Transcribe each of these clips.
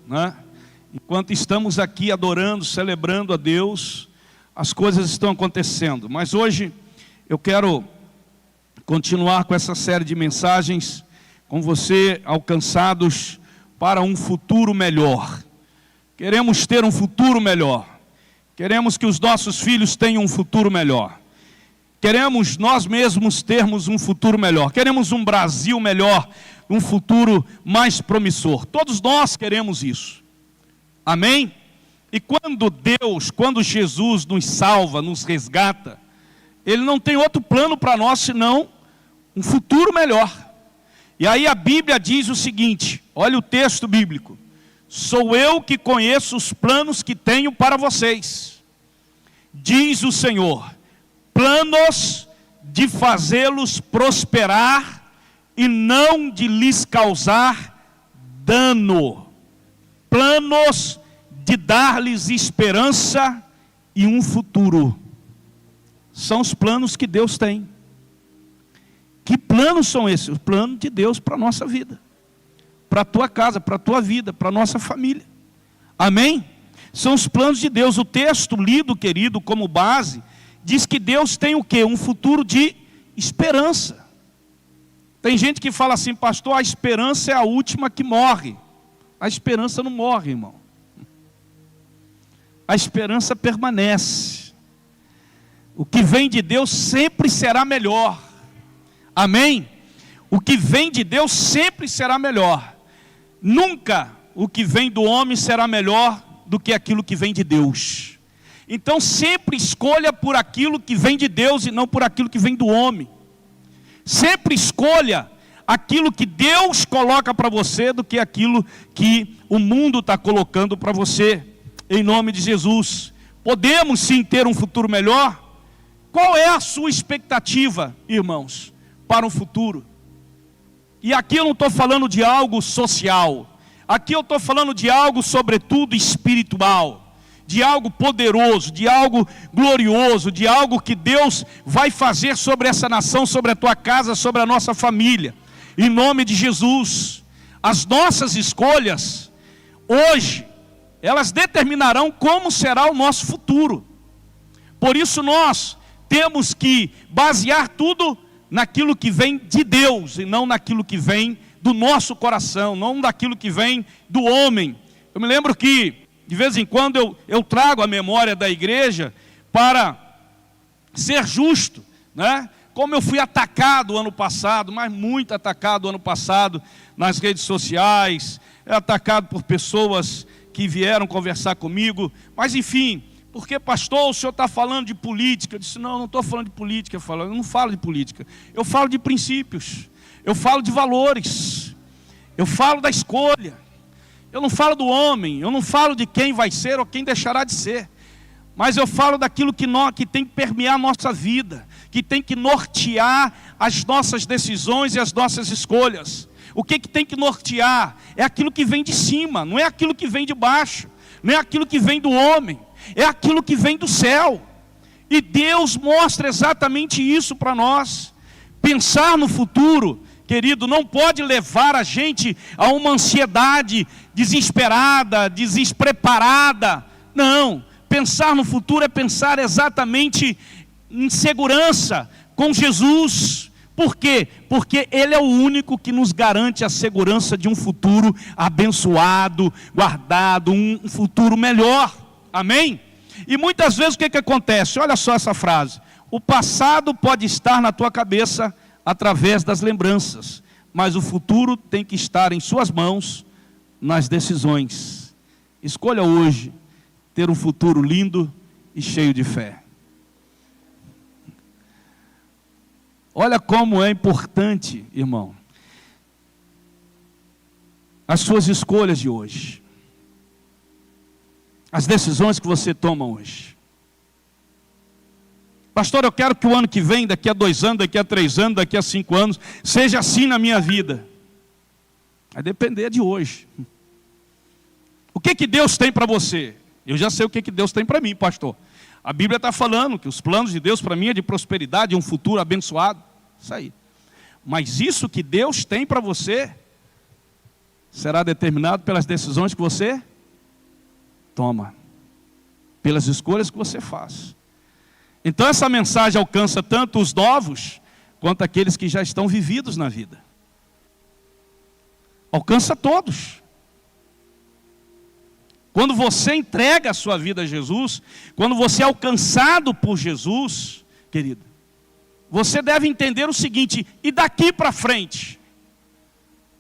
né? Enquanto estamos aqui adorando, celebrando a Deus, as coisas estão acontecendo. Mas hoje eu quero continuar com essa série de mensagens com você, alcançados para um futuro melhor. Queremos ter um futuro melhor. Queremos que os nossos filhos tenham um futuro melhor. Queremos nós mesmos termos um futuro melhor. Queremos um Brasil melhor, um futuro mais promissor. Todos nós queremos isso. Amém? E quando Jesus nos salva, nos resgata, Ele não tem outro plano para nós senão um futuro melhor. E aí a Bíblia diz o seguinte, olha o texto bíblico: sou eu que conheço os planos que tenho para vocês, diz o Senhor, planos de fazê-los prosperar e não de lhes causar dano, planos de dar-lhes esperança e um futuro. São os planos que Deus tem. Que planos são esses? O plano de Deus para a nossa vida, para a tua casa, para a tua vida, para a nossa família. Amém? São os planos de Deus. O texto lido, querido, como base, diz que Deus tem o quê? Um futuro de esperança. Tem gente que fala assim, pastor, a esperança é a última que morre. A esperança não morre, irmão. A esperança permanece. O que vem de Deus sempre será melhor. Amém? O que vem de Deus sempre será melhor. Nunca o que vem do homem será melhor do que aquilo que vem de Deus. Então sempre escolha por aquilo que vem de Deus e não por aquilo que vem do homem. Sempre escolha aquilo que Deus coloca para você do que aquilo que o mundo está colocando para você. Em nome de Jesus. Podemos sim ter um futuro melhor? Qual é a sua expectativa, irmãos, para o futuro? E aqui eu não estou falando de algo social. Aqui eu estou falando de algo sobretudo espiritual. De algo poderoso, de algo glorioso, de algo que Deus vai fazer sobre essa nação, sobre a tua casa, sobre a nossa família. Em nome de Jesus. As nossas escolhas, hoje, elas determinarão como será o nosso futuro. Por isso nós temos que basear tudo naquilo que vem de Deus e não naquilo que vem do nosso coração, não daquilo que vem do homem. Eu me lembro que de vez em quando eu trago a memória da igreja para ser justo, né? Como eu fui atacado ano passado, mas muito atacado ano passado nas redes sociais, atacado por pessoas que vieram conversar comigo, mas enfim, porque pastor, o senhor está falando de política? Eu disse, não estou falando de política, eu não falo de política, eu falo de princípios, eu falo de valores, eu falo da escolha, eu não falo do homem, eu não falo de quem vai ser ou quem deixará de ser, mas eu falo daquilo que tem que permear a nossa vida, que tem que nortear as nossas decisões e as nossas escolhas. O que tem que nortear? É aquilo que vem de cima, não é aquilo que vem de baixo, não é aquilo que vem do homem, é aquilo que vem do céu. E Deus mostra exatamente isso para nós. Pensar no futuro, querido, não pode levar a gente a uma ansiedade desesperada, despreparada. Não, pensar no futuro é pensar exatamente em segurança com Jesus. Por quê? Porque Ele é o único que nos garante a segurança de um futuro abençoado, guardado, um futuro melhor. Amém? E muitas vezes o que acontece? Olha só essa frase. O passado pode estar na tua cabeça através das lembranças, mas o futuro tem que estar em suas mãos nas decisões. Escolha hoje ter um futuro lindo e cheio de fé. Olha como é importante, irmão, as suas escolhas de hoje. As decisões que você toma hoje. Pastor, eu quero que o ano que vem, daqui a 2 anos, daqui a 3 anos, daqui a 5 anos, seja assim na minha vida. Vai depender de hoje. O que Deus tem para você? Eu já sei o que Deus tem para mim, pastor. A Bíblia está falando que os planos de Deus para mim é de prosperidade, um futuro abençoado. Isso aí. Mas isso que Deus tem para você, será determinado pelas decisões que você toma, pelas escolhas que você faz. Então essa mensagem alcança tanto os novos, quanto aqueles que já estão vividos na vida. Alcança todos. Quando você entrega a sua vida a Jesus, quando você é alcançado por Jesus, querido, você deve entender o seguinte: e daqui para frente?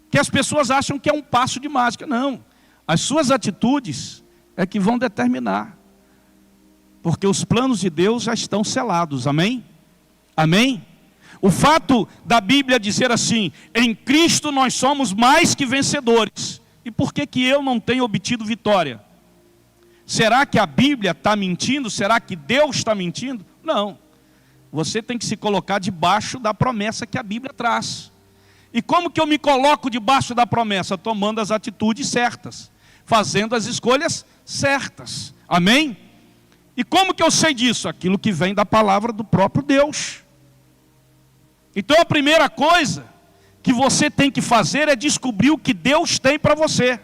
Que as pessoas acham que é um passo de mágica. Não, as suas atitudes é que vão determinar, porque os planos de Deus já estão selados, amém? Amém? O fato da Bíblia dizer assim: em Cristo nós somos mais que vencedores. E por que que eu não tenho obtido vitória? Será que a Bíblia está mentindo? Será que Deus está mentindo? Não. Você tem que se colocar debaixo da promessa que a Bíblia traz. E como que eu me coloco debaixo da promessa? Tomando as atitudes certas, fazendo as escolhas certas, amém? E como que eu sei disso? Aquilo que vem da palavra do próprio Deus. Então a primeira coisa que você tem que fazer é descobrir o que Deus tem para você.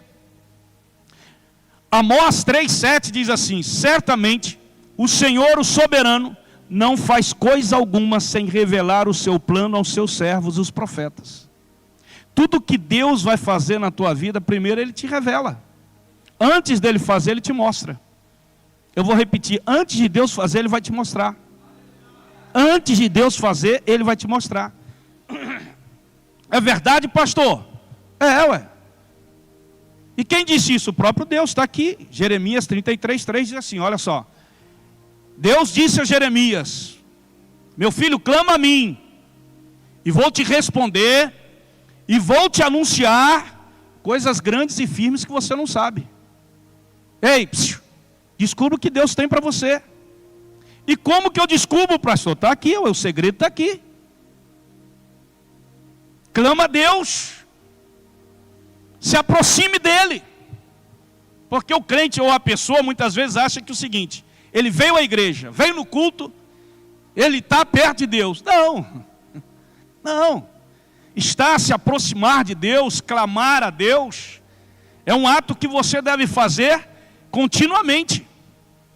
Amós 3,7 diz assim: certamente o Senhor, o soberano, não faz coisa alguma sem revelar o seu plano aos seus servos, os profetas. Tudo que Deus vai fazer na tua vida, primeiro Ele te revela. Antes dele fazer, Ele te mostra. Eu vou repetir: antes de Deus fazer, Ele vai te mostrar. Antes de Deus fazer, Ele vai te mostrar. É verdade, pastor? Ué. E quem disse isso? O próprio Deus está aqui. Jeremias 33,3 diz assim, olha só. Deus disse a Jeremias: meu filho, clama a mim, e vou te responder, e vou te anunciar coisas grandes e firmes que você não sabe. Ei, descubra o que Deus tem para você. E como que eu descubro, pastor? Está aqui, o segredo está aqui. Clama a Deus, se aproxime dEle. Porque o crente ou a pessoa muitas vezes acha que o seguinte: ele veio à igreja, veio no culto, ele está perto de Deus. Não. Está a se aproximar de Deus, clamar a Deus, é um ato que você deve fazer continuamente.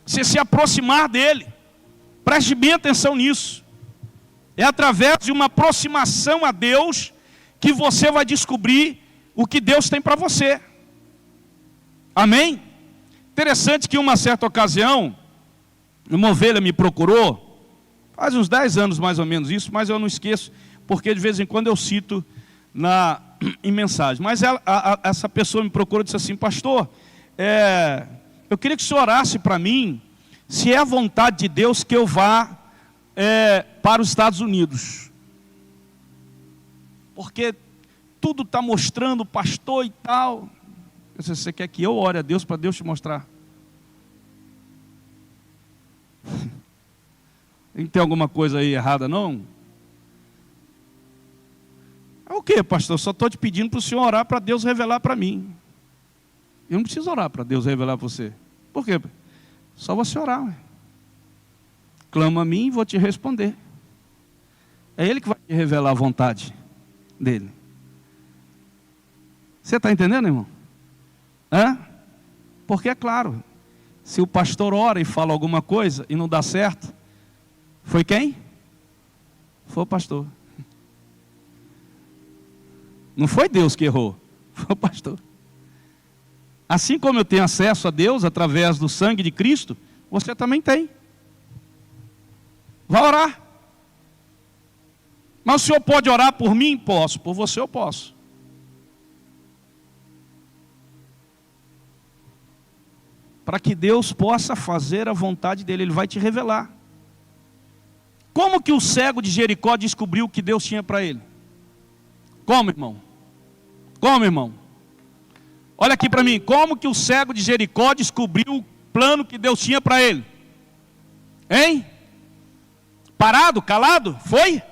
Você se aproximar dEle. Preste bem atenção nisso. É através de uma aproximação a Deus que você vai descobrir o que Deus tem para você. Amém? Interessante que uma certa ocasião, uma ovelha me procurou, faz uns 10 anos mais ou menos isso, mas eu não esqueço, porque de vez em quando eu cito em mensagem. Mas essa pessoa me procurou e disse assim: pastor, eu queria que o senhor orasse para mim, se é a vontade de Deus que eu vá para os Estados Unidos. Porque tudo está mostrando, pastor e tal. Eu disse: você quer que eu ore a Deus para Deus te mostrar? Não tem alguma coisa aí errada, não? É o que, pastor? Eu só estou te pedindo para o senhor orar para Deus revelar para mim. Eu não preciso orar para Deus revelar para você. Por quê? Só você orar. Ué. Clama a mim e vou te responder. É Ele que vai te revelar a vontade dEle. Você está entendendo, irmão? Porque é claro, se o pastor ora e fala alguma coisa e não dá certo, foi quem? Foi o pastor. Não foi Deus que errou, foi o pastor. Assim como eu tenho acesso a Deus através do sangue de Cristo, você também tem. Vai orar. Mas o senhor pode orar por mim? Posso. Por você eu posso. Para que Deus possa fazer a vontade dEle, Ele vai te revelar. Como que o cego de Jericó descobriu o que Deus tinha para ele? Como, irmão? Como, irmão? Olha aqui para mim. Como que o cego de Jericó descobriu o plano que Deus tinha para ele? Hein? Parado, calado? Foi?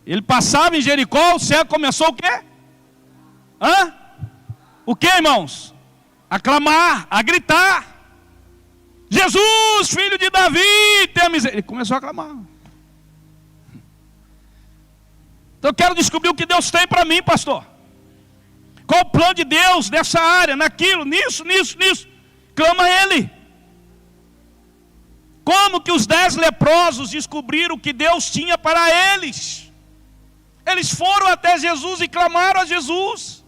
Ele passava em Jericó, o cego começou o quê? O quê, irmãos? A clamar, a gritar: Jesus, filho de Davi, tenha misericórdia. Ele começou a clamar. Então eu quero descobrir o que Deus tem para mim, pastor. Qual o plano de Deus nessa área, naquilo, nisso? Clama a Ele. Como que os 10 leprosos descobriram o que Deus tinha para eles? Eles foram até Jesus e clamaram a Jesus.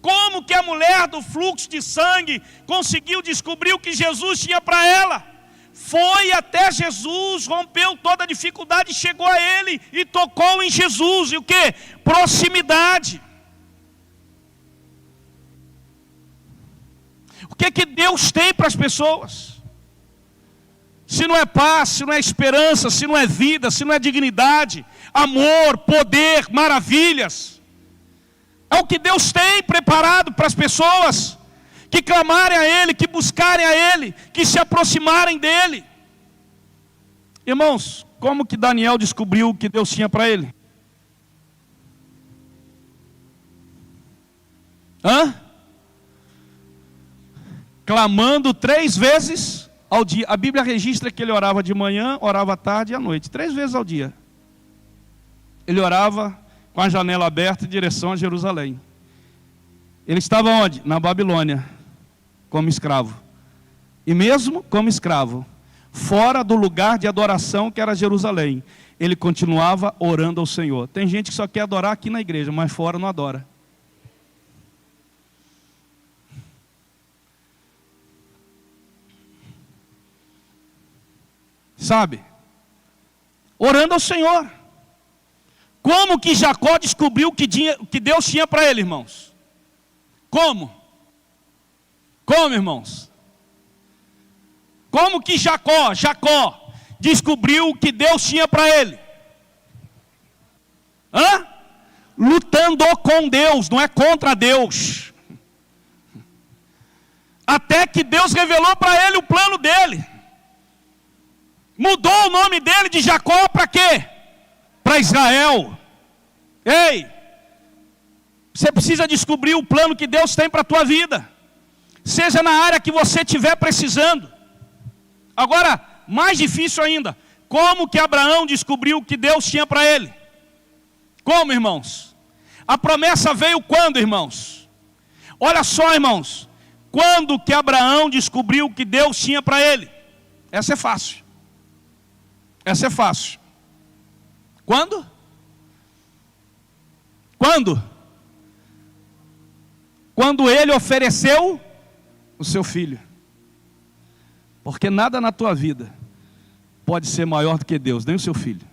Como que a mulher do fluxo de sangue conseguiu descobrir o que Jesus tinha para ela? Foi até Jesus, rompeu toda a dificuldade, chegou a Ele e tocou em Jesus. E o que? Proximidade. O que que Deus tem para as pessoas? Se não é paz, se não é esperança, se não é vida, se não é dignidade, amor, poder, maravilhas. É o que Deus tem preparado para as pessoas que clamarem a Ele, que buscarem a Ele, que se aproximarem dEle. Irmãos, como que Daniel descobriu o que Deus tinha para ele? Clamando 3 vezes ao dia. A Bíblia registra que ele orava de manhã, orava à tarde e à noite, 3 vezes ao dia. Ele orava com a janela aberta em direção a Jerusalém. Ele estava onde? Na Babilônia, como escravo. E mesmo como escravo, fora do lugar de adoração que era Jerusalém, ele continuava orando ao Senhor. Tem gente que só quer adorar aqui na igreja, mas fora não adora. Sabe? Orando ao Senhor. Como que Jacó descobriu o que Deus tinha para ele, irmãos? Como? Como, irmãos? Como que Jacó descobriu o que Deus tinha para ele? Lutando com Deus, não é contra Deus. Até que Deus revelou para ele o plano dele. Mudou o nome dele de Jacó para quê? Para Israel. Ei, você precisa descobrir o plano que Deus tem para a tua vida, seja na área que você estiver precisando. Agora, mais difícil ainda, como que Abraão descobriu o que Deus tinha para ele? Como, irmãos? A promessa veio quando, irmãos? Olha só, irmãos, quando que Abraão descobriu o que Deus tinha para ele? Essa é fácil. Essa é fácil. Quando? Quando? Quando ele ofereceu o seu filho. Porque nada na tua vida pode ser maior do que Deus, nem o seu filho.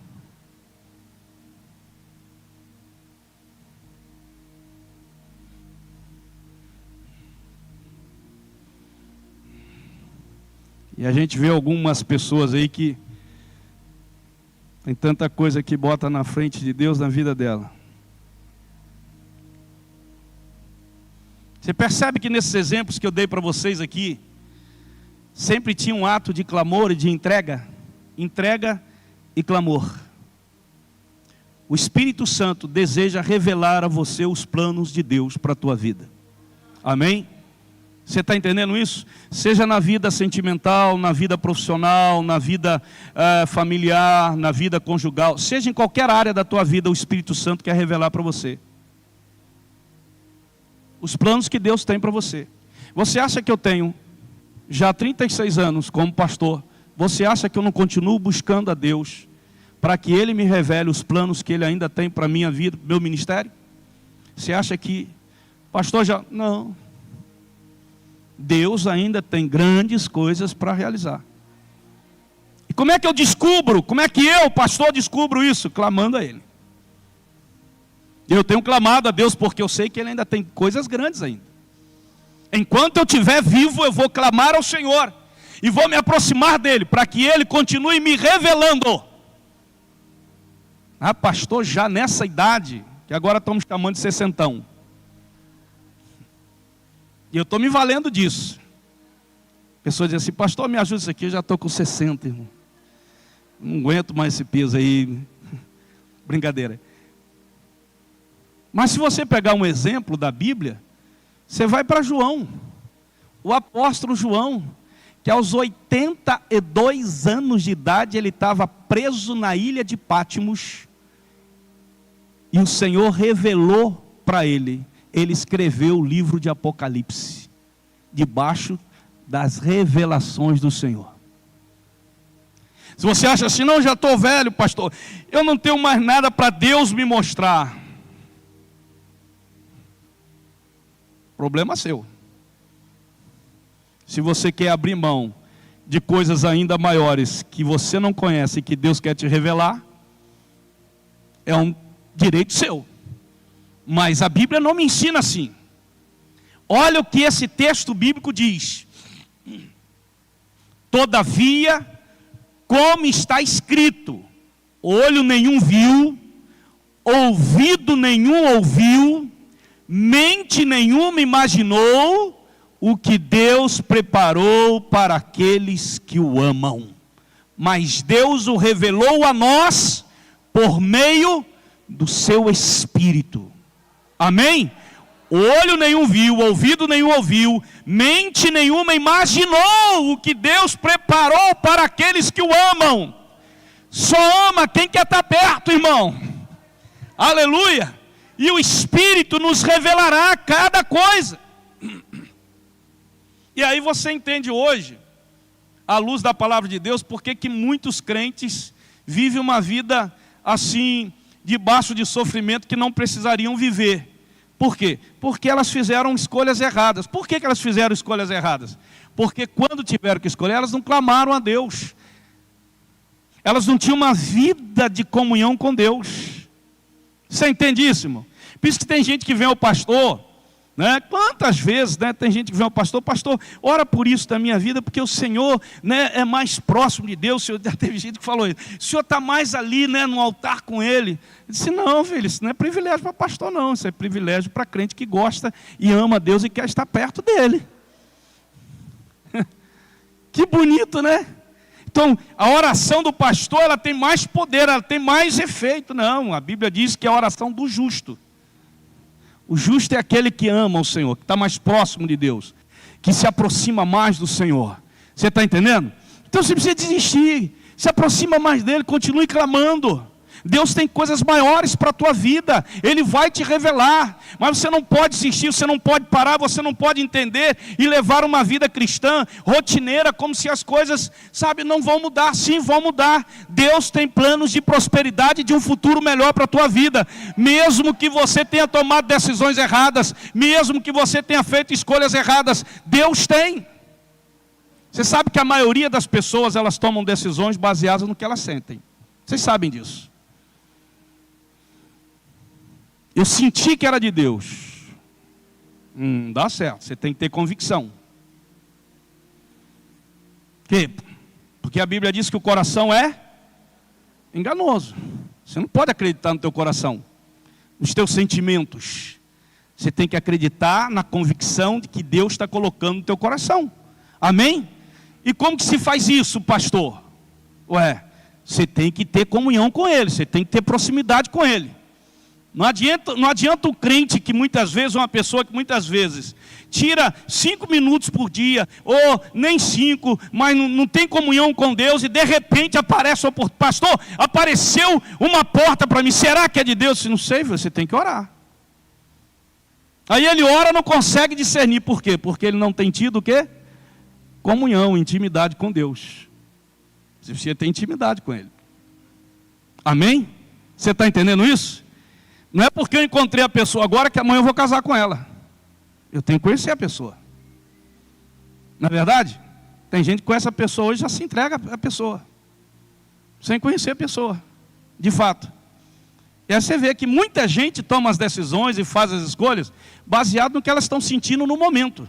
E a gente vê algumas pessoas aí que tem tanta coisa que bota na frente de Deus na vida dela. Você percebe que nesses exemplos que eu dei para vocês aqui, sempre tinha um ato de clamor e de entrega e clamor. O Espírito Santo deseja revelar a você os planos de Deus para a tua vida. Amém? Você está entendendo isso? Seja na vida sentimental, na vida profissional, na vida familiar, na vida conjugal, seja em qualquer área da tua vida, o Espírito Santo quer revelar para você os planos que Deus tem para você. Você acha que eu tenho já 36 anos como pastor? Você acha que eu não continuo buscando a Deus para que Ele me revele os planos que Ele ainda tem para a minha vida, meu ministério? Você acha que, pastor, já... Não. Deus ainda tem grandes coisas para realizar. E como é que eu descubro? Como é que eu, pastor, descubro isso? Clamando a Ele. Eu tenho clamado a Deus porque eu sei que Ele ainda tem coisas grandes ainda. Enquanto eu estiver vivo, eu vou clamar ao Senhor e vou me aproximar dEle, para que Ele continue me revelando. Ah, pastor, já nessa idade, que agora estamos chamando de sessentão. E eu estou me valendo disso. Pessoas dizem assim, pastor, me ajuda isso aqui, eu já estou com 60, irmão. Não aguento mais esse peso aí. Brincadeira. Mas se você pegar um exemplo da Bíblia, você vai para João. O apóstolo João, que aos 82 anos de idade, ele estava preso na ilha de Pátimos. E o Senhor revelou para ele ele escreveu o livro de Apocalipse, debaixo das revelações do Senhor. Se você acha assim, não, já estou velho, pastor, eu não tenho mais nada para Deus me mostrar. Problema seu. Se você quer abrir mão de coisas ainda maiores que você não conhece e que Deus quer te revelar, é um direito seu. Mas a Bíblia não me ensina assim. Olha o que esse texto bíblico diz. Todavia, como está escrito, olho nenhum viu, ouvido nenhum ouviu, mente nenhuma imaginou o que Deus preparou para aqueles que o amam. Mas Deus o revelou a nós por meio do seu Espírito. Amém? Olho nenhum viu, ouvido nenhum ouviu, mente nenhuma imaginou o que Deus preparou para aqueles que o amam. Só ama quem quer estar perto, irmão. Aleluia! E o Espírito nos revelará cada coisa. E aí você entende hoje, à luz da palavra de Deus, porque que muitos crentes vivem uma vida assim, debaixo de sofrimento que não precisariam viver. Por quê? Porque elas fizeram escolhas erradas. Por que elas fizeram escolhas erradas? Porque quando tiveram que escolher, elas não clamaram a Deus. Elas não tinham uma vida de comunhão com Deus. Você entende isso, irmão? Por isso que tem gente que vem ao pastor, né? Quantas vezes, né, tem gente que vem ao pastor, pastor, ora por isso da minha vida, porque o Senhor, né, é mais próximo de Deus. O Senhor, já teve gente que falou isso, o Senhor está mais ali, né, no altar com Ele. Eu disse, não, filho, isso não é privilégio para pastor não, isso é privilégio para crente que gosta e ama Deus e quer estar perto dEle. Que bonito, né? Então, a oração do pastor, ela tem mais poder, ela tem mais efeito. Não, a Bíblia diz que é a oração do justo. O justo é aquele que ama o Senhor, que está mais próximo de Deus, que se aproxima mais do Senhor. Você está entendendo? Então você precisa desistir, se aproxima mais dele, continue clamando. Deus tem coisas maiores para a tua vida, Ele vai te revelar, mas você não pode desistir, você não pode parar, você não pode entender e levar uma vida cristã, rotineira, como se as coisas, sabe, não vão mudar. Sim, vão mudar. Deus tem planos de prosperidade, de um futuro melhor para a tua vida, mesmo que você tenha tomado decisões erradas, mesmo que você tenha feito escolhas erradas, Deus tem. Você sabe que a maioria das pessoas, elas tomam decisões baseadas no que elas sentem. Vocês sabem disso. Eu senti que era de Deus. Dá certo, você tem que ter convicção. Porque a Bíblia diz que o coração é enganoso. Você não pode acreditar no teu coração, nos teus sentimentos. Você tem que acreditar na convicção de que Deus está colocando no teu coração. Amém? E como que se faz isso, pastor? Você tem que ter comunhão com Ele, você tem que ter proximidade com Ele. Não adianta o crente que muitas vezes, uma pessoa que muitas vezes tira 5 minutos por dia, ou nem 5, mas não tem comunhão com Deus, e de repente aparece o pastor, apareceu uma porta para mim, será que é de Deus? Não sei, você tem que orar. Aí ele ora, não consegue discernir, por quê? Porque ele não tem tido o quê? Comunhão, intimidade com Deus. Você precisa ter intimidade com Ele. Amém? Você está entendendo isso? Não é porque eu encontrei a pessoa agora que amanhã eu vou casar com ela. Eu tenho que conhecer a pessoa. Não é verdade? Tem gente que conhece a pessoa hoje e já se entrega a pessoa, sem conhecer a pessoa, de fato. E aí você vê que muita gente toma as decisões e faz as escolhas baseado no que elas estão sentindo no momento.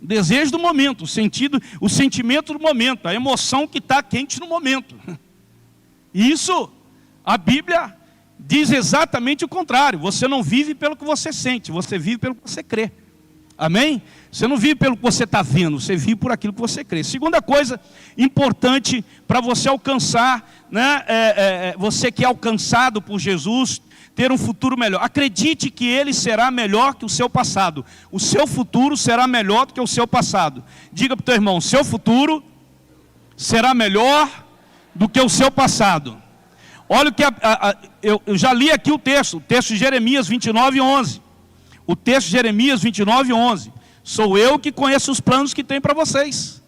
O desejo do momento, o sentimento do momento, a emoção que está quente no momento. Isso, a Bíblia diz exatamente o contrário. Você não vive pelo que você sente, você vive pelo que você crê. Amém? Você não vive pelo que você está vendo, você vive por aquilo que você crê. Segunda coisa importante para você alcançar, né, você que é alcançado por Jesus, ter um futuro melhor. Acredite que Ele será melhor que o seu passado. O seu futuro será melhor do que o seu passado. Diga para o teu irmão, seu futuro será melhor do que o seu passado. Olha o que eu já li aqui o texto de Jeremias 29:11. O texto de Jeremias 29:11. Sou eu que conheço os planos que tenho para vocês.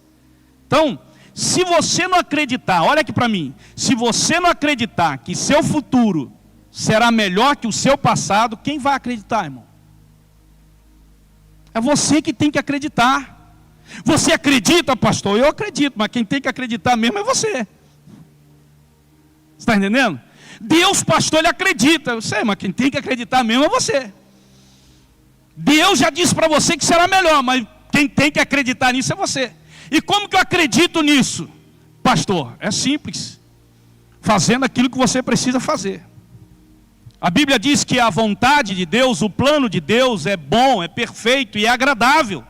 Então, se você não acreditar, olha aqui para mim, se você não acreditar que seu futuro será melhor que o seu passado, quem vai acreditar, irmão? É você que tem que acreditar. Você acredita, pastor? Eu acredito, mas quem tem que acreditar mesmo é você. Você está entendendo? Deus, pastor, ele acredita. Eu sei, mas quem tem que acreditar mesmo é você. Deus já disse para você que será melhor, mas quem tem que acreditar nisso é você. E como que eu acredito nisso, pastor? É simples. Fazendo aquilo que você precisa fazer. A Bíblia diz que a vontade de Deus, o plano de Deus é bom, é perfeito e é agradável.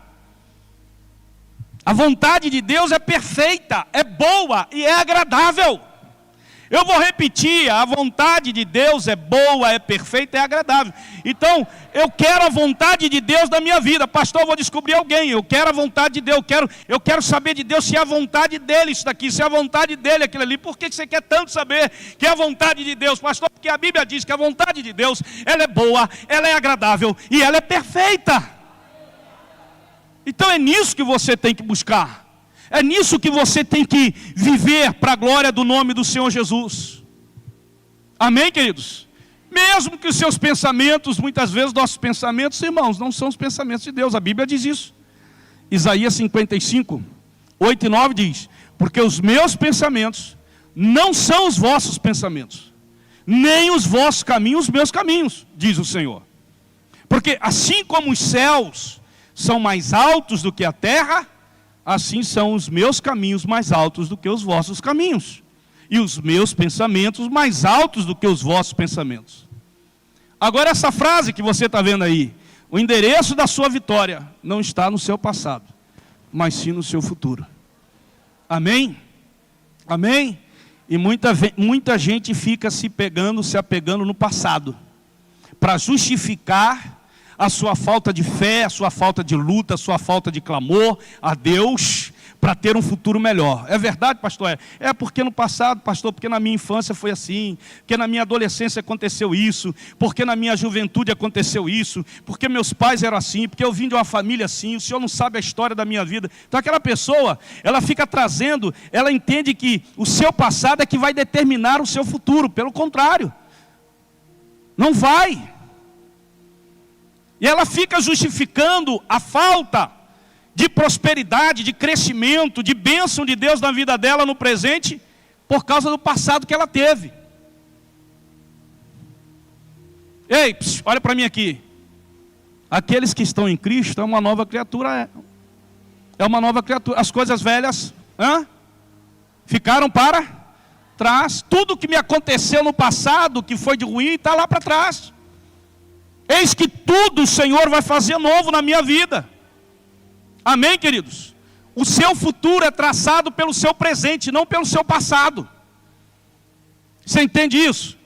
A vontade de Deus é perfeita, é boa e é agradável. Eu vou repetir, a vontade de Deus é boa, é perfeita e é agradável. Então, eu quero a vontade de Deus na minha vida. Pastor, eu vou descobrir alguém, eu quero a vontade de Deus, eu quero saber de Deus se é a vontade dele isso daqui, se é a vontade dele aquilo ali. Por que você quer tanto saber que é a vontade de Deus? Pastor, porque a Bíblia diz que a vontade de Deus, ela é boa, ela é agradável e ela é perfeita. Então é nisso que você tem que buscar. É nisso que você tem que viver para a glória do nome do Senhor Jesus. Amém, queridos? Mesmo que os seus pensamentos, muitas vezes nossos pensamentos, irmãos, não são os pensamentos de Deus. A Bíblia diz isso. Isaías 55, 8 e 9 diz: porque os meus pensamentos não são os vossos pensamentos, nem os vossos caminhos, os meus caminhos, diz o Senhor. Porque assim como os céus são mais altos do que a terra, assim são os meus caminhos mais altos do que os vossos caminhos, e os meus pensamentos mais altos do que os vossos pensamentos. Agora essa frase que você está vendo aí, o endereço da sua vitória não está no seu passado, mas sim no seu futuro. Amém? Amém? E muita gente fica se apegando no passado, para justificar a sua falta de fé, a sua falta de luta, a sua falta de clamor a Deus, para ter um futuro melhor. É verdade, pastor? É porque no passado, pastor, porque na minha infância foi assim, porque na minha adolescência aconteceu isso, porque na minha juventude aconteceu isso, porque meus pais eram assim, porque eu vim de uma família assim, o senhor não sabe a história da minha vida. Então aquela pessoa, ela fica trazendo, ela entende que o seu passado é que vai determinar o seu futuro. Pelo contrário, não vai. E ela fica justificando a falta de prosperidade, de crescimento, de bênção de Deus na vida dela no presente, por causa do passado que ela teve. Ei, olha para mim aqui. Aqueles que estão em Cristo é uma nova criatura. É uma nova criatura. As coisas velhas ficaram para trás. Tudo que me aconteceu no passado, que foi de ruim, está lá para trás. Eis que tudo o Senhor vai fazer novo na minha vida. Amém, queridos? O seu futuro é traçado pelo seu presente, não pelo seu passado. Você entende isso?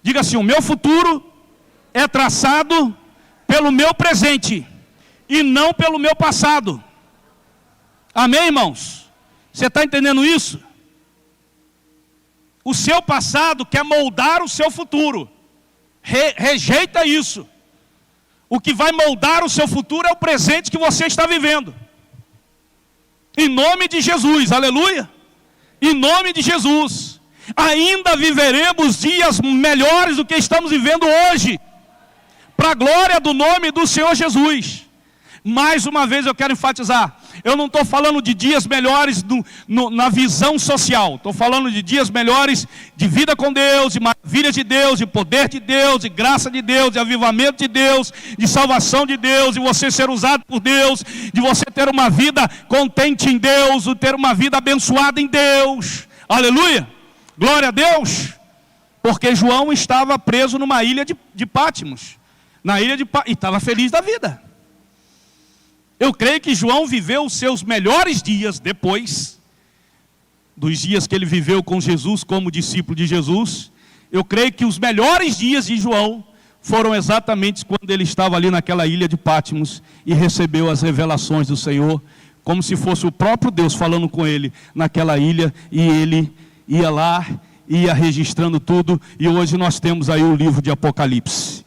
Diga assim: o meu futuro é traçado pelo meu presente e não pelo meu passado. Amém, irmãos? Você está entendendo isso? O seu passado quer moldar o seu futuro. Rejeita isso. O que vai moldar o seu futuro é o presente que você está vivendo. Em nome de Jesus, aleluia. Em nome de Jesus. Ainda viveremos dias melhores do que estamos vivendo hoje, para a glória do nome do Senhor Jesus. Mais uma vez eu quero enfatizar, eu não estou falando de dias melhores na visão social, estou falando de dias melhores de vida com Deus, de maravilhas de Deus, de poder de Deus, de graça de Deus, de avivamento de Deus, de salvação de Deus, de você ser usado por Deus, de você ter uma vida contente em Deus, de ter uma vida abençoada em Deus. Aleluia, glória a Deus. Porque João estava preso numa ilha de Patmos, e estava feliz da vida. Eu creio que João viveu os seus melhores dias depois dos dias que ele viveu com Jesus como discípulo de Jesus. Eu creio que os melhores dias de João foram exatamente quando ele estava ali naquela ilha de Patmos e recebeu as revelações do Senhor, como se fosse o próprio Deus falando com ele naquela ilha, e ele ia lá, ia registrando tudo, e hoje nós temos aí o livro de Apocalipse,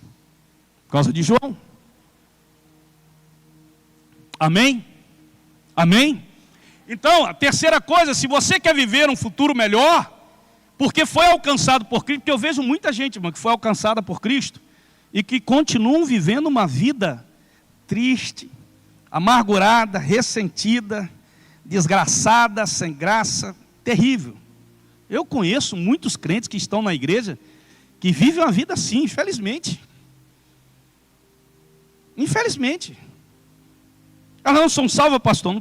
por causa de João. Amém? Amém? Então, a terceira coisa, se você quer viver um futuro melhor, porque foi alcançado por Cristo, porque eu vejo muita gente, irmão, que foi alcançada por Cristo e que continuam vivendo uma vida triste, amargurada, ressentida, desgraçada, sem graça, terrível. Eu conheço muitos crentes que estão na igreja que vivem uma vida assim, infelizmente. Infelizmente. Ah, não são salvos, pastor. Não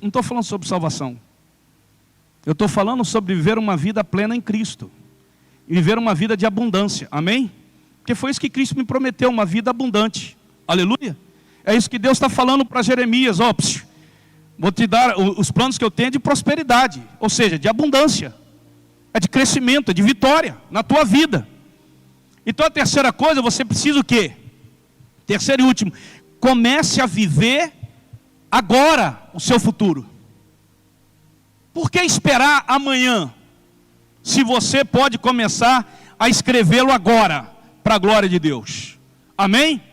estou falando sobre salvação. Eu estou falando sobre viver uma vida plena em Cristo. E viver uma vida de abundância. Amém? Porque foi isso que Cristo me prometeu, uma vida abundante. Aleluia. É isso que Deus está falando para Jeremias. Ó, vou te dar os planos que eu tenho de prosperidade. Ou seja, de abundância. É de crescimento, é de vitória na tua vida. Então a terceira coisa, você precisa o quê? Terceiro e último, comece a viver agora o seu futuro. Por que esperar amanhã, se você pode começar a escrevê-lo agora, para a glória de Deus? Amém?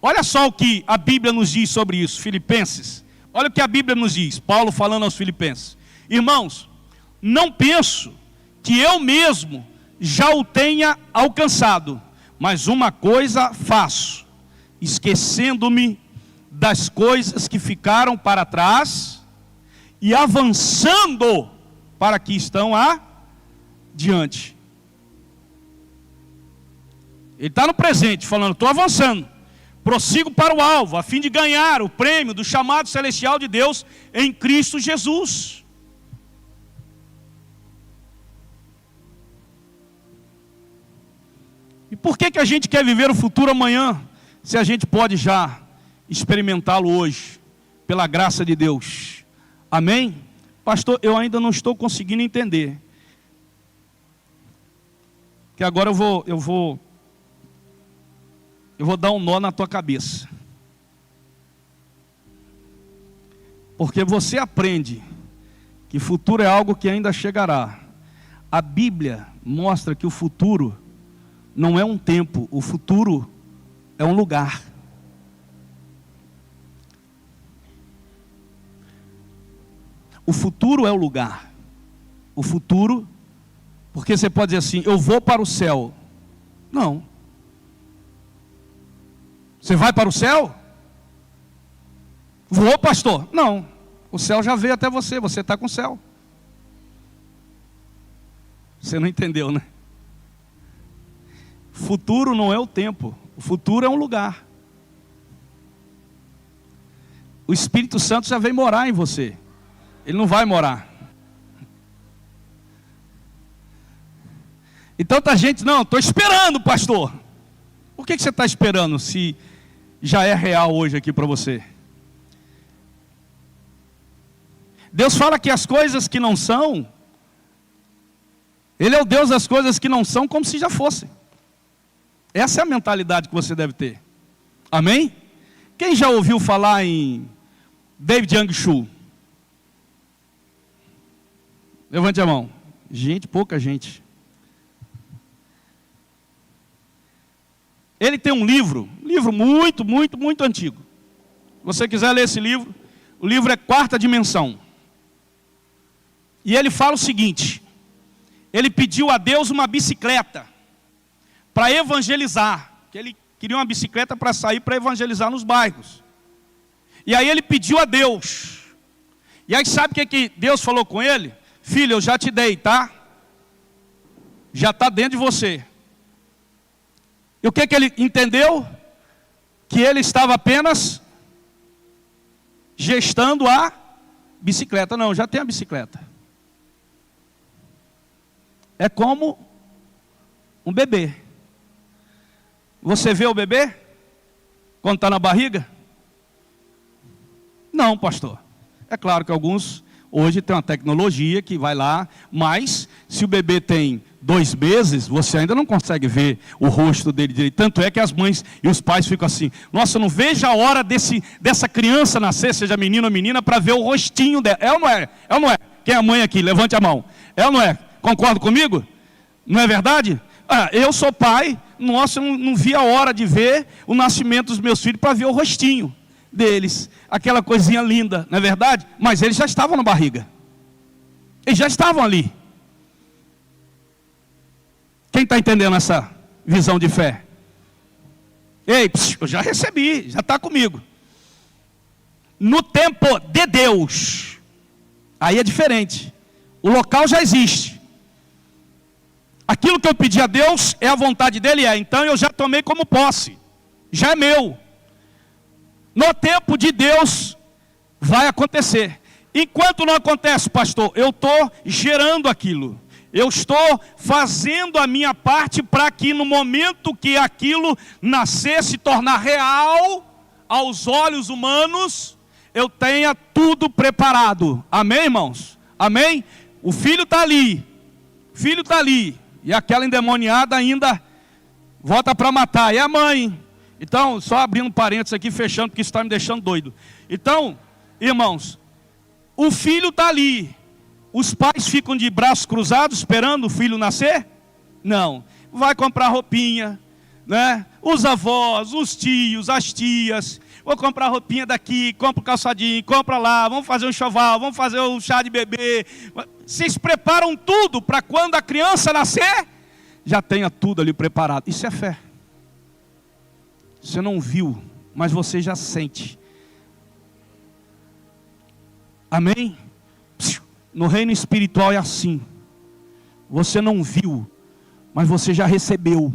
Olha só o que a Bíblia nos diz sobre isso, Filipenses. Olha o que a Bíblia nos diz, Paulo falando aos Filipenses. Irmãos, não penso que eu mesmo já o tenha alcançado, mas uma coisa faço, esquecendo-me das coisas que ficaram para trás e avançando para que estão adiante. Ele está no presente, falando, estou avançando, prossigo para o alvo, a fim de ganhar o prêmio do chamado celestial de Deus em Cristo Jesus. E por que a gente quer viver o futuro amanhã, se a gente pode já experimentá-lo hoje, pela graça de Deus? Amém? Pastor, eu ainda não estou conseguindo entender. Que agora eu vou dar um nó na tua cabeça. Porque você aprende que futuro é algo que ainda chegará. A Bíblia mostra que o futuro não é um tempo, o futuro é um lugar. O futuro é o lugar. O futuro, porque você pode dizer assim, eu vou para o céu. Não. Você vai para o céu? Vou, pastor? Não. O céu já veio até você, você está com o céu. Você não entendeu, né? Futuro não é o tempo, o futuro é um lugar. O Espírito Santo já veio morar em você. Ele não vai morar. Então tá gente, não, estou esperando, pastor. Por que você está esperando se já é real hoje aqui para você? Deus fala que as coisas que não são, Ele é o Deus das coisas que não são como se já fossem. Essa é a mentalidade que você deve ter. Amém? Quem já ouviu falar em David Young Shu? Levante a mão. Gente, pouca gente. Ele tem um livro muito antigo. Se você quiser ler esse livro, o livro é Quarta Dimensão. E ele fala o seguinte: ele pediu a Deus uma bicicleta para evangelizar, que ele queria uma bicicleta para sair para evangelizar nos bairros. E aí ele pediu a Deus. E aí sabe o que Deus falou com ele? Filho, eu já te dei, tá? Já está dentro de você. E o que ele entendeu? Que ele estava apenas gestando a bicicleta. Não, já tem a bicicleta. É como um bebê. Você vê o bebê quando está na barriga? Não, pastor. É claro que alguns hoje tem uma tecnologia que vai lá, mas se o bebê tem 2 meses, você ainda não consegue ver o rosto dele direito. Tanto é que as mães e os pais ficam assim, nossa, eu não vejo a hora dessa criança nascer, seja menino ou menina, para ver o rostinho dela. É ou não é? É ou não é? Quem é a mãe aqui? Levante a mão. É ou não é? Concorda comigo? Não é verdade? Eu sou pai, nossa, eu não vi a hora de ver o nascimento dos meus filhos para ver o rostinho. deles, aquela coisinha linda, não é verdade? Mas eles já estavam na barriga, eles já estavam ali. Quem está entendendo essa visão de fé? Ei, eu já recebi, já está comigo. No tempo de Deus, aí é diferente, o local já existe. Aquilo que eu pedi a Deus é a vontade dele, então eu já tomei como posse, já é meu. No tempo de Deus vai acontecer. Enquanto não acontece, pastor, eu estou gerando aquilo, eu estou fazendo a minha parte para que no momento que aquilo nascer, se tornar real aos olhos humanos, eu tenha tudo preparado. Amém, irmãos? Amém? O filho está ali, e aquela endemoniada ainda volta para matar, e a mãe? Então, só abrindo parênteses aqui, fechando, porque isso está me deixando doido. Então, irmãos, o filho está ali, os pais ficam de braços cruzados esperando o filho nascer? Não, vai comprar roupinha, né? Os avós, os tios, as tias, vou comprar roupinha daqui, compra o calçadinho, compra lá, vamos fazer um enxoval, vamos fazer um chá de bebê. Vocês preparam tudo para quando a criança nascer, já tenha tudo ali preparado. Isso é fé. Você não viu, mas você já sente. Amém? No reino espiritual é assim. Você não viu, mas você já recebeu.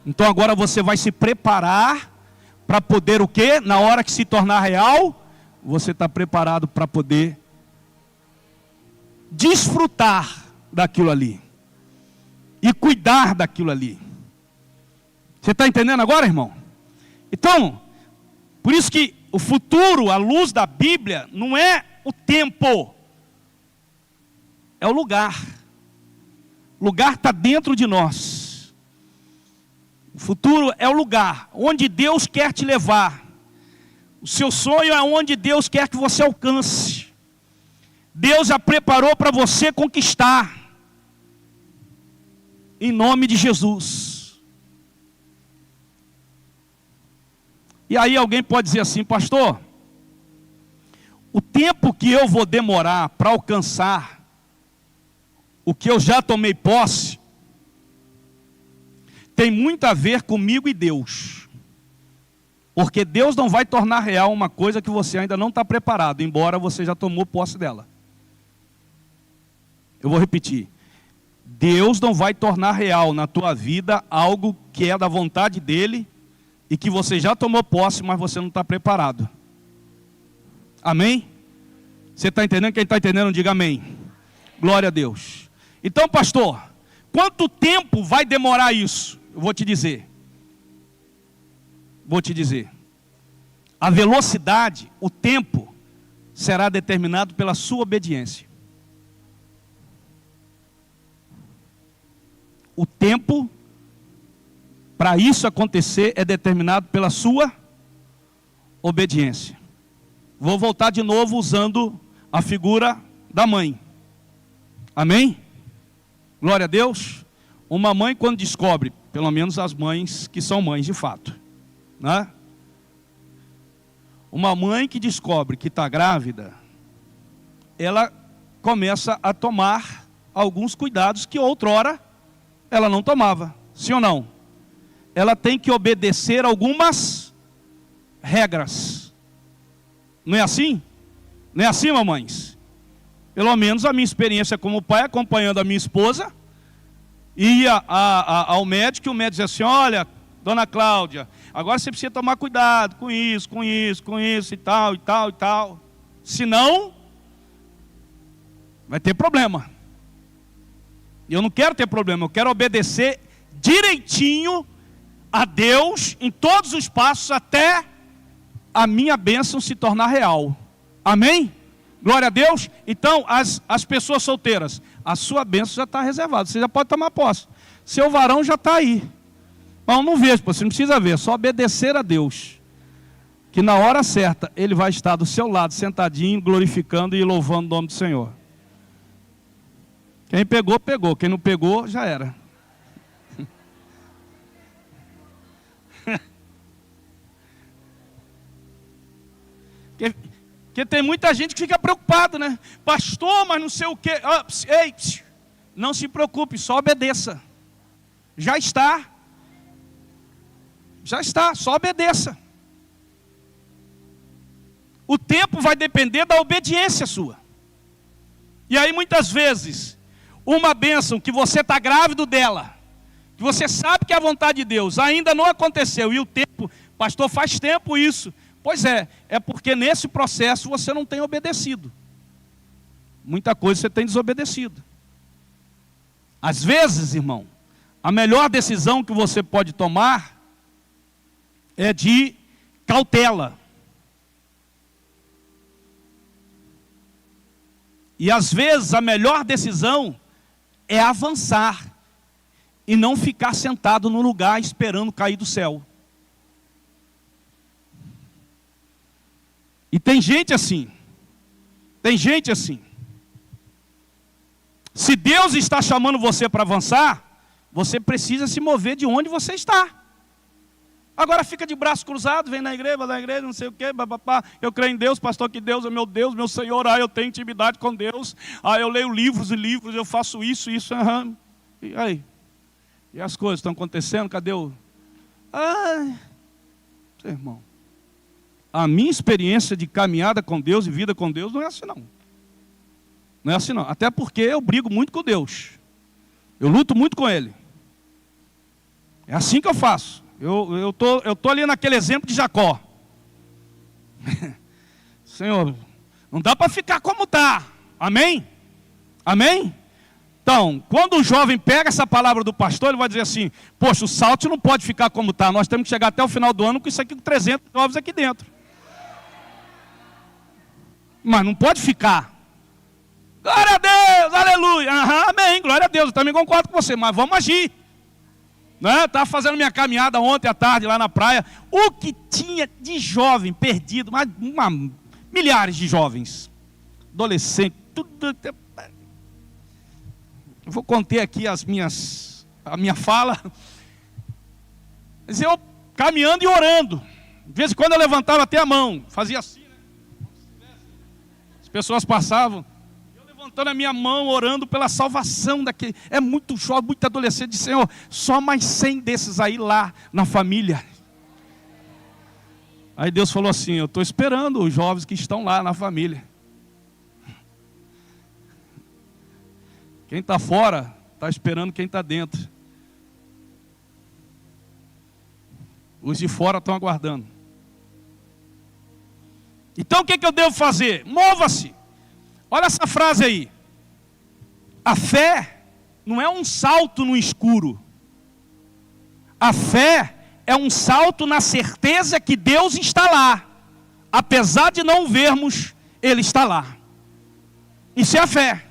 Então agora você vai se preparar para poder o quê? Na hora que se tornar real, você está preparado para poder desfrutar daquilo ali. E cuidar daquilo ali. Você está entendendo agora, irmão? Então, por isso que o futuro, à luz da Bíblia, não é o tempo, é o lugar. O lugar está dentro de nós. O futuro é o lugar onde Deus quer te levar. O seu sonho é onde Deus quer que você alcance. Deus já preparou para você conquistar. Em nome de Jesus. E aí alguém pode dizer assim, pastor, o tempo que eu vou demorar para alcançar o que eu já tomei posse, tem muito a ver comigo e Deus. Porque Deus não vai tornar real uma coisa que você ainda não está preparado, embora você já tomou posse dela. Eu vou repetir. Deus não vai tornar real na tua vida algo que é da vontade dEle, e que você já tomou posse, mas você não está preparado. Amém? Você está entendendo? Quem está entendendo, diga amém. Glória a Deus. Então, pastor, quanto tempo vai demorar isso? Eu vou te dizer. A velocidade, o tempo, será determinado pela sua obediência. O tempo para isso acontecer é determinado pela sua obediência. Vou voltar de novo usando a figura da mãe. Amém? Glória a Deus. Uma mãe quando descobre, pelo menos as mães que são mães de fato, né? Uma mãe que descobre que está grávida, ela começa a tomar alguns cuidados que outrora ela não tomava. Sim ou não? Ela tem que obedecer algumas regras. Não é assim? Não é assim, mamães? Pelo menos a minha experiência como pai, acompanhando a minha esposa, ia ao médico, e o médico dizia assim, olha, dona Cláudia, agora você precisa tomar cuidado com isso, e tal. Senão, vai ter problema. E eu não quero ter problema, eu quero obedecer direitinho a Deus em todos os passos até a minha bênção se tornar real. Amém? Glória a Deus. Então as pessoas solteiras, a sua bênção já está reservada, você já pode tomar posse. Seu varão já está aí. Mas não vejo, você não precisa ver, é só obedecer a Deus, que na hora certa Ele vai estar do seu lado, sentadinho, glorificando e louvando o nome do Senhor. Quem pegou, pegou, quem não pegou, já era. Porque tem muita gente que fica preocupado, né? Pastor, mas não sei o quê. Ei, não se preocupe, só obedeça. Já está, só obedeça. O tempo vai depender da obediência sua. E aí muitas vezes, uma bênção que você está grávido dela, que você sabe que é a vontade de Deus, ainda não aconteceu, e o tempo, pastor, faz tempo isso. Pois é porque nesse processo você não tem obedecido. Muita coisa você tem desobedecido. Às vezes, irmão, a melhor decisão que você pode tomar é de cautela. E às vezes a melhor decisão é avançar e não ficar sentado no lugar esperando cair do céu. E tem gente assim. Se Deus está chamando você para avançar, você precisa se mover de onde você está. Agora fica de braço cruzado, vem na igreja, não sei o quê, papapá. Eu creio em Deus, pastor, que Deus é meu Deus, meu Senhor. Eu tenho intimidade com Deus. Eu leio livros e livros, eu faço isso. E aí? E as coisas estão acontecendo? Cadê o... irmão, a minha experiência de caminhada com Deus e vida com Deus não é assim não. Não é assim não. Até porque eu brigo muito com Deus. Eu luto muito com Ele. É assim que eu faço. Eu tô ali naquele exemplo de Jacó. Senhor, não dá para ficar como está. Amém? Amém? Então, quando o jovem pega essa palavra do pastor, ele vai dizer assim: poxa, o Salt não pode ficar como está. Nós temos que chegar até o final do ano com isso aqui, com 300 jovens aqui dentro. Mas não pode ficar. Glória a Deus, aleluia. Amém, glória a Deus, eu também concordo com você, mas vamos agir. Estava fazendo minha caminhada ontem à tarde lá na praia. O que tinha de jovem perdido, milhares de jovens, adolescentes, tudo. Eu vou conter aqui a minha fala. Mas eu caminhando e orando. De vez em quando eu levantava até a mão, fazia assim, né? As pessoas passavam. Levantando a minha mão, orando pela salvação daquele. É muito jovem, muito adolescente. Disse: Senhor, só mais 100 desses aí lá na família. Aí Deus falou assim: eu estou esperando os jovens que estão lá na família. Quem está fora, está esperando quem está dentro. Os de fora estão aguardando. Então o que eu devo fazer? Mova-se. Olha essa frase aí. A fé não é um salto no escuro. A fé é um salto na certeza que Deus está lá. Apesar de não vermos, Ele está lá. Isso é a fé.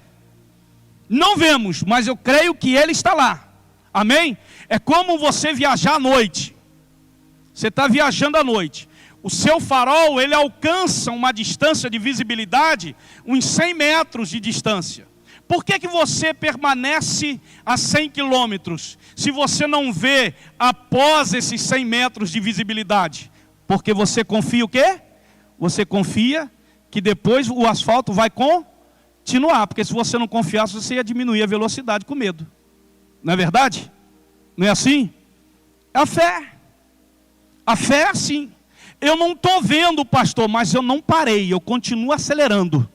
Não vemos, mas eu creio que Ele está lá. Amém? É como você viajar à noite. Você está viajando à noite. O seu farol, ele alcança uma distância de visibilidade, uns 100 metros de distância. Por que você permanece a 100 quilômetros, se você não vê após esses 100 metros de visibilidade? Porque você confia o quê? Você confia que depois o asfalto vai continuar. Porque se você não confiasse, você ia diminuir a velocidade com medo. Não é verdade? Não é assim? É a fé. A fé é assim. Eu não estou vendo, pastor, mas eu não parei, eu continuo acelerando.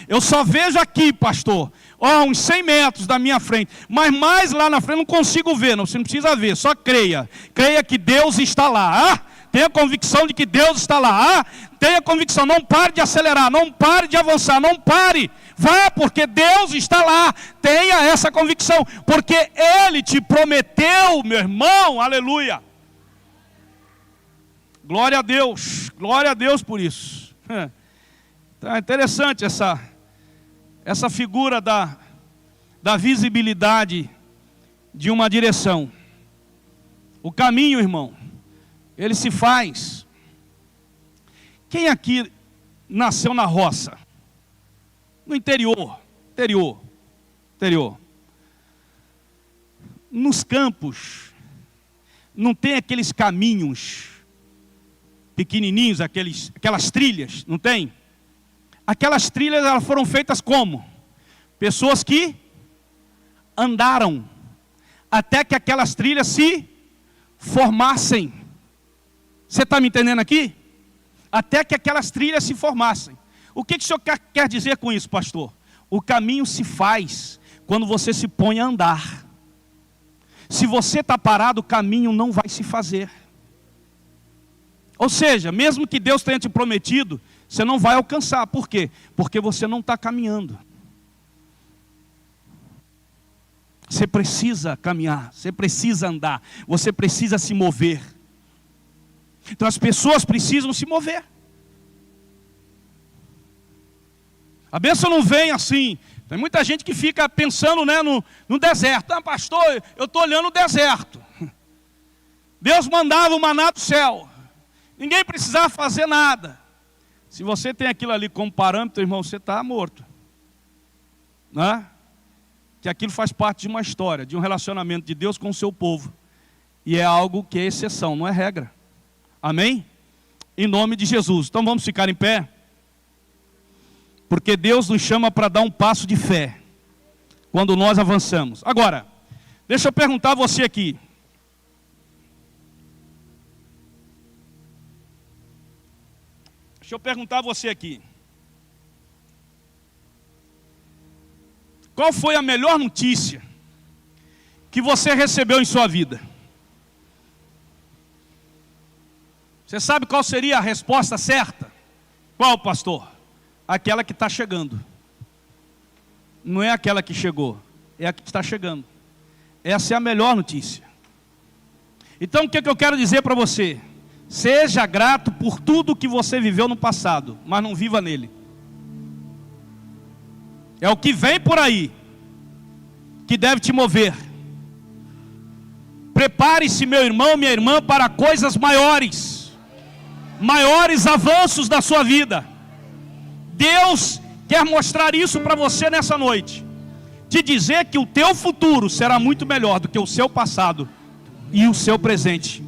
Eu só vejo aqui, pastor, uns 100 metros da minha frente, mas mais lá na frente não consigo ver. Não, você não precisa ver, só creia. Creia que Deus está lá. Tenha convicção de que Deus está lá. Tenha convicção, não pare de acelerar, não pare de avançar, não pare. Vá, porque Deus está lá. Tenha essa convicção, porque Ele te prometeu, meu irmão, aleluia. Glória a Deus por isso. Então é interessante essa figura da visibilidade de uma direção. O caminho, irmão, ele se faz. Quem aqui nasceu na roça? No interior. Nos campos, não tem aqueles caminhos pequenininhos, aquelas trilhas, não tem? Aquelas trilhas, elas foram feitas como? Pessoas que andaram até que aquelas trilhas se formassem. Você está me entendendo aqui? Até que aquelas trilhas se formassem. O que o senhor quer dizer com isso, pastor? O caminho se faz quando você se põe a andar. Se você está parado, o caminho não vai se fazer. Ou seja, mesmo que Deus tenha te prometido, você não vai alcançar. Por quê? Porque você não está caminhando. Você precisa caminhar, você precisa andar, você precisa se mover. Então as pessoas precisam se mover. A bênção não vem assim. Tem muita gente que fica pensando, né, no deserto. Ah, pastor, eu estou olhando o deserto. Deus mandava o maná do céu. Ninguém precisava fazer nada. Se você tem aquilo ali como parâmetro, irmão, você está morto. Né? Que aquilo faz parte de uma história, de um relacionamento de Deus com o seu povo. E é algo que é exceção, não é regra. Amém? Em nome de Jesus. Então vamos ficar em pé. Porque Deus nos chama para dar um passo de fé. Quando nós avançamos. Agora, deixa eu perguntar a você aqui. Deixa eu perguntar a você aqui. Qual foi a melhor notícia que você recebeu em sua vida? Você sabe qual seria a resposta certa? Qual, pastor? Aquela que está chegando. Não é aquela que chegou, é a que está chegando. Essa é a melhor notícia. Então o que eu quero dizer para você? Seja grato por tudo que você viveu no passado, mas não viva nele. É o que vem por aí que deve te mover. Prepare-se, meu irmão, minha irmã, para coisas maiores. Maiores avanços da sua vida. Deus quer mostrar isso para você nessa noite. Te dizer que o teu futuro será muito melhor do que o seu passado e o seu presente.